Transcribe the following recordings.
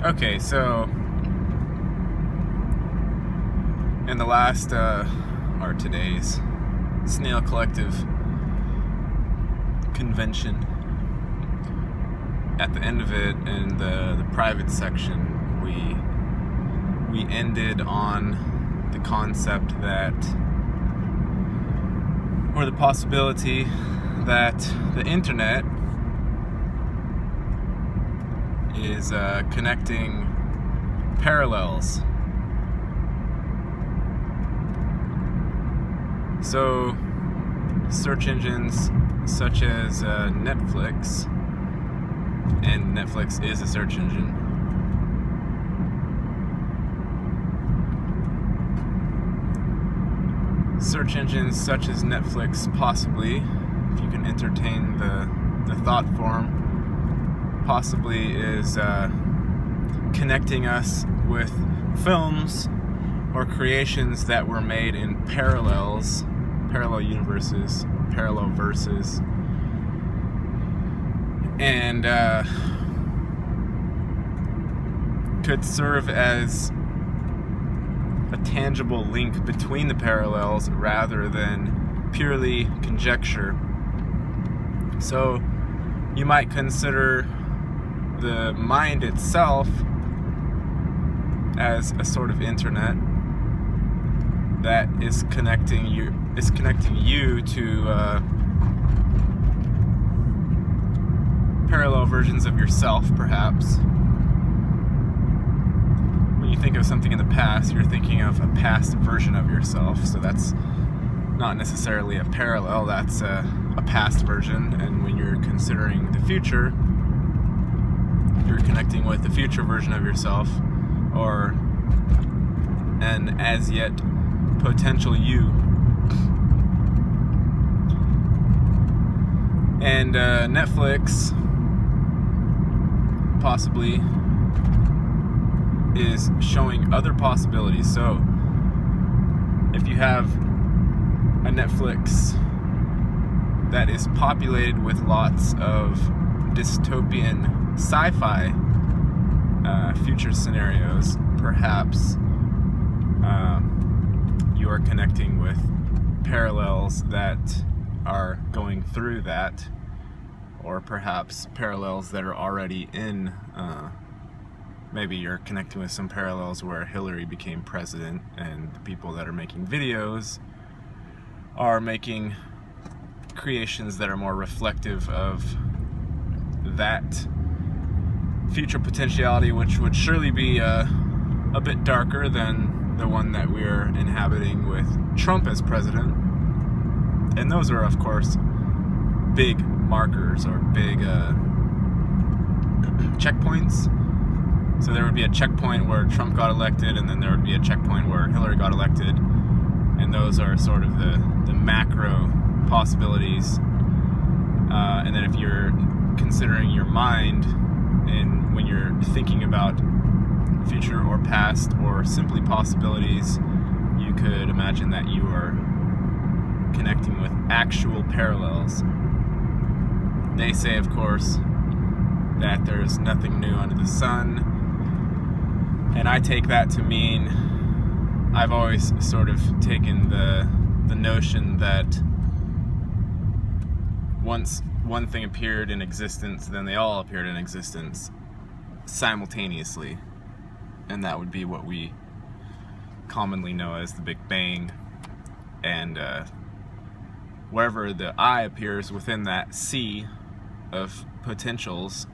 Okay, so in the last, or today's Snail Collective convention, at the end of it, in the private section, we ended on the concept that, or the possibility that the internet is connecting parallels. So, search engines such as Netflix, and Netflix is a search engine, search engines such as Netflix possibly, if you can entertain the thought form, possibly is connecting us with films or creations that were made in parallel universes, parallel verses, and could serve as a tangible link between the parallels rather than purely conjecture. So you might consider the mind itself as a sort of internet that is connecting you to parallel versions of yourself, perhaps. When you think of something in the past, you're thinking of a past version of yourself, so that's not necessarily a parallel, that's a past version. And when you're considering the future, you're connecting with the future version of yourself, or an as yet potential you. And Netflix possibly is showing other possibilities. So if you have a Netflix that is populated with lots of dystopian sci-fi future scenarios, perhaps you are connecting with parallels that are going through that, or perhaps parallels that are already in, maybe you're connecting with some parallels where Hillary became president, and the people that are making videos are making creations that are more reflective of that future potentiality, which would surely be a bit darker than the one that we're inhabiting with Trump as president. And those are, of course, big markers or big checkpoints. So there would be a checkpoint where Trump got elected, and then there would be a checkpoint where Hillary got elected. And those are sort of the macro possibilities. And then if you're considering your mind, and when you're thinking about future or past or simply possibilities, you could imagine that you are connecting with actual parallels. They say, of course, that there's nothing new under the sun, and I take that to mean, I've always sort of taken the notion that once one thing appeared in existence, then they all appeared in existence simultaneously, and that would be what we commonly know as the Big Bang. And wherever the I appears within that sea of potentials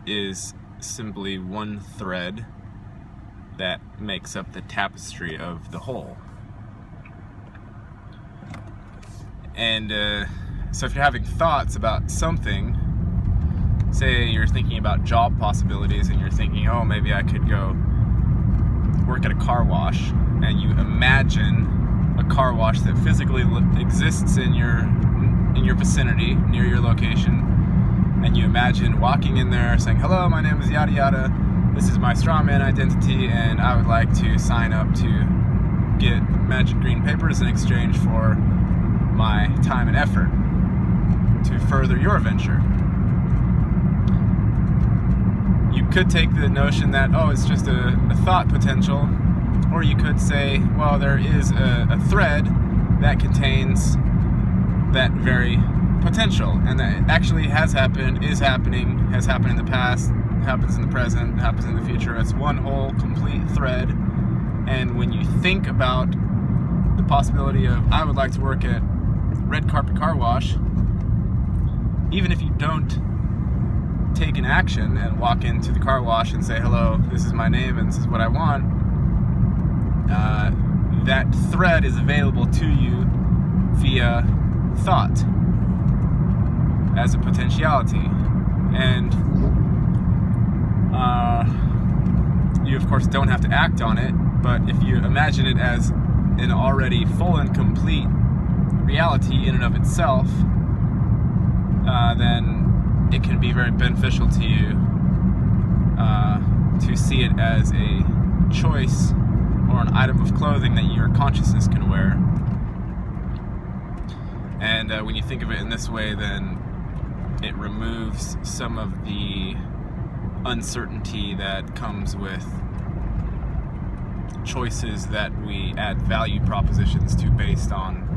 is simply one thread that makes up the tapestry of the whole. And so if you're having thoughts about something, say you're thinking about job possibilities, and you're thinking, oh, maybe I could go work at a car wash, and you imagine a car wash that physically exists in your vicinity, near your location, and you imagine walking in there saying, hello, my name is yada yada, this is my strawman identity, and I would like to sign up to get magic green papers in exchange for my time and effort to further your venture. You could take the notion that, oh, it's just a thought potential, or you could say, well, there is a thread that contains that very potential, and that actually has happened, is happening, has happened in the past, happens in the present, happens in the future. It's one whole complete thread. And when you think about the possibility of, I would like to work at Red Carpet Car Wash, even if you don't take an action and walk into the car wash and say, hello, this is my name and this is what I want, that thread is available to you via thought as a potentiality. And you of course don't have to act on it, but if you imagine it as an already full and complete reality in and of itself, then it can be very beneficial to you to see it as a choice or an item of clothing that your consciousness can wear. And when you think of it in this way, then it removes some of the uncertainty that comes with choices that we add value propositions to based on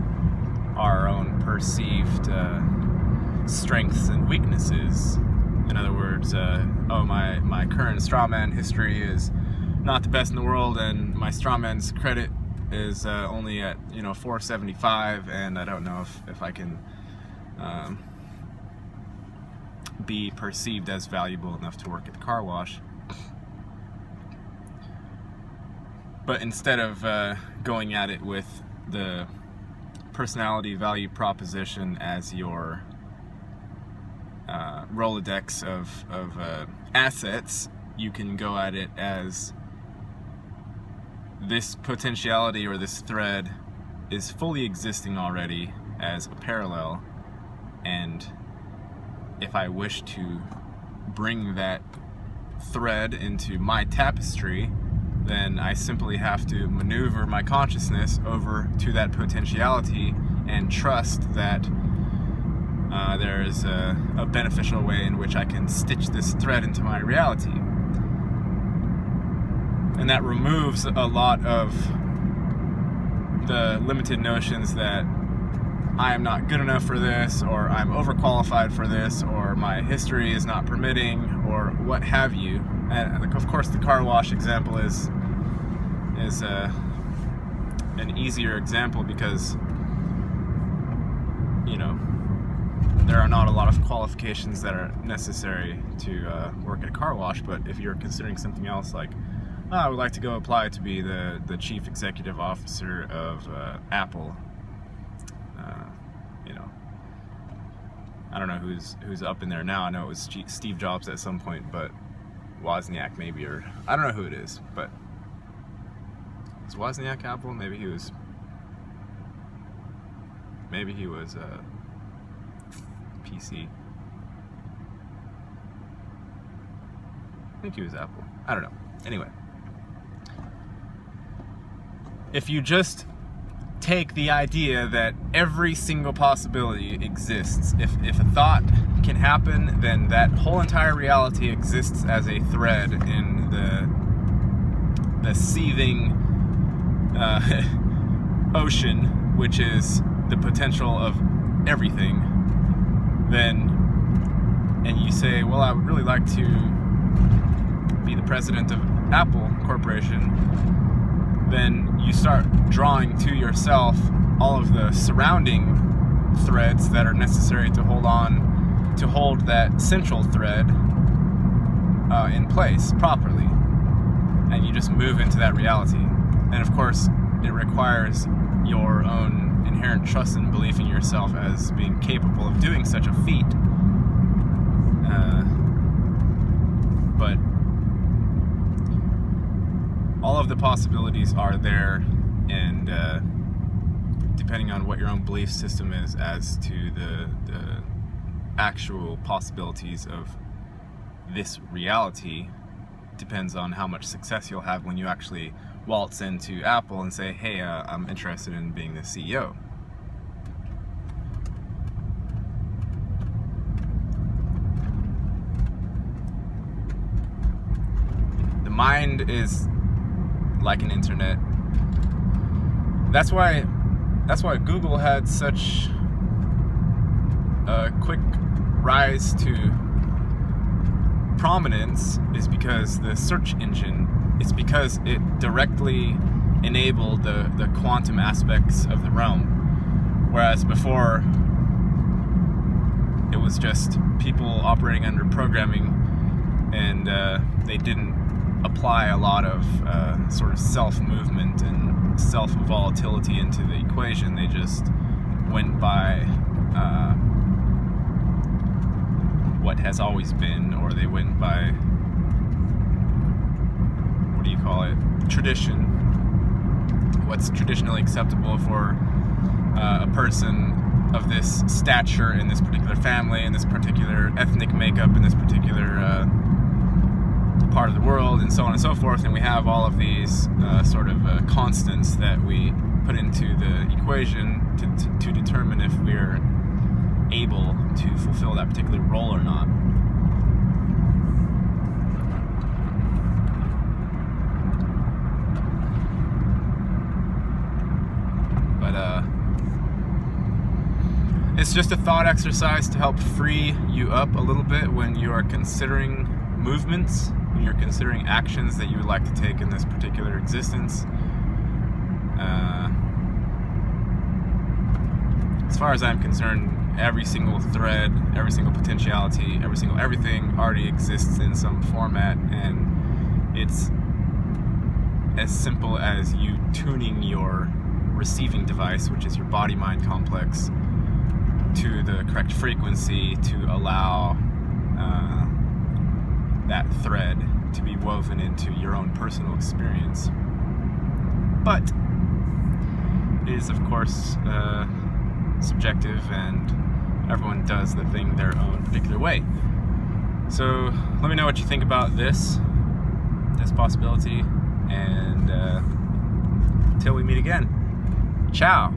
our own perceived strengths and weaknesses. In other words, my current strawman history is not the best in the world, and my strawman's credit is only at 475, and I don't know if I can be perceived as valuable enough to work at the car wash. But instead of going at it with the personality value proposition as your Rolodex of assets, you can go at it as this potentiality or this thread is fully existing already as a parallel, and if I wish to bring that thread into my tapestry, then I simply have to maneuver my consciousness over to that potentiality and trust that there is a beneficial way in which I can stitch this thread into my reality. And that removes a lot of the limited notions that I am not good enough for this, or I'm overqualified for this, or my history is not permitting, or what have you. And of course the car wash example is an easier example because there are not a lot of qualifications that are necessary to work at a car wash. But if you're considering something else, like I would like to go apply to be the chief executive officer of Apple, I don't know who's up in there now. I know it was Steve Jobs at some point, but Wozniak maybe, or I don't know who it is. But is Wozniak Apple? Maybe he was PC. I think he was Apple. I don't know. Anyway, if you just take the idea that every single possibility exists, if a thought can happen, then that whole entire reality exists as a thread in the seething ocean, which is the potential of everything, and you say, well, I would really like to be the president of Apple Corporation, then you start drawing to yourself all of the surrounding threads that are necessary to hold that central thread in place properly, and you just move into that reality. And of course, it requires your own inherent trust and belief in yourself as being capable of doing such a feat. But all of the possibilities are there, and depending on what your own belief system is as to the actual possibilities of this reality, depends on how much success you'll have when you actually waltz into Apple and say, hey, I'm interested in being the CEO. mind is like an internet. That's why Google had such a quick rise to prominence, is because the search engine, it's because it directly enabled the quantum aspects of the realm, whereas before it was just people operating under programming, and they didn't apply a lot of sort of self-movement and self-volatility into the equation. They just went by what has always been, or they went by, what do you call it, tradition. What's traditionally acceptable for a person of this stature in this particular family, in this particular ethnic makeup, in this particular part of the world, and so on and so forth. And we have all of these sort of constants that we put into the equation to determine if we're able to fulfill that particular role or not. But it's just a thought exercise to help free you up a little bit when you are considering movements, when you're considering actions that you would like to take in this particular existence. As far as I'm concerned, every single thread, every single potentiality, every single everything already exists in some format, and it's as simple as you tuning your receiving device, which is your body-mind complex, to the correct frequency to allow that thread to be woven into your own personal experience. But it is, of course, subjective, and everyone does the thing their own particular way. So let me know what you think about this possibility, and till we meet again, ciao.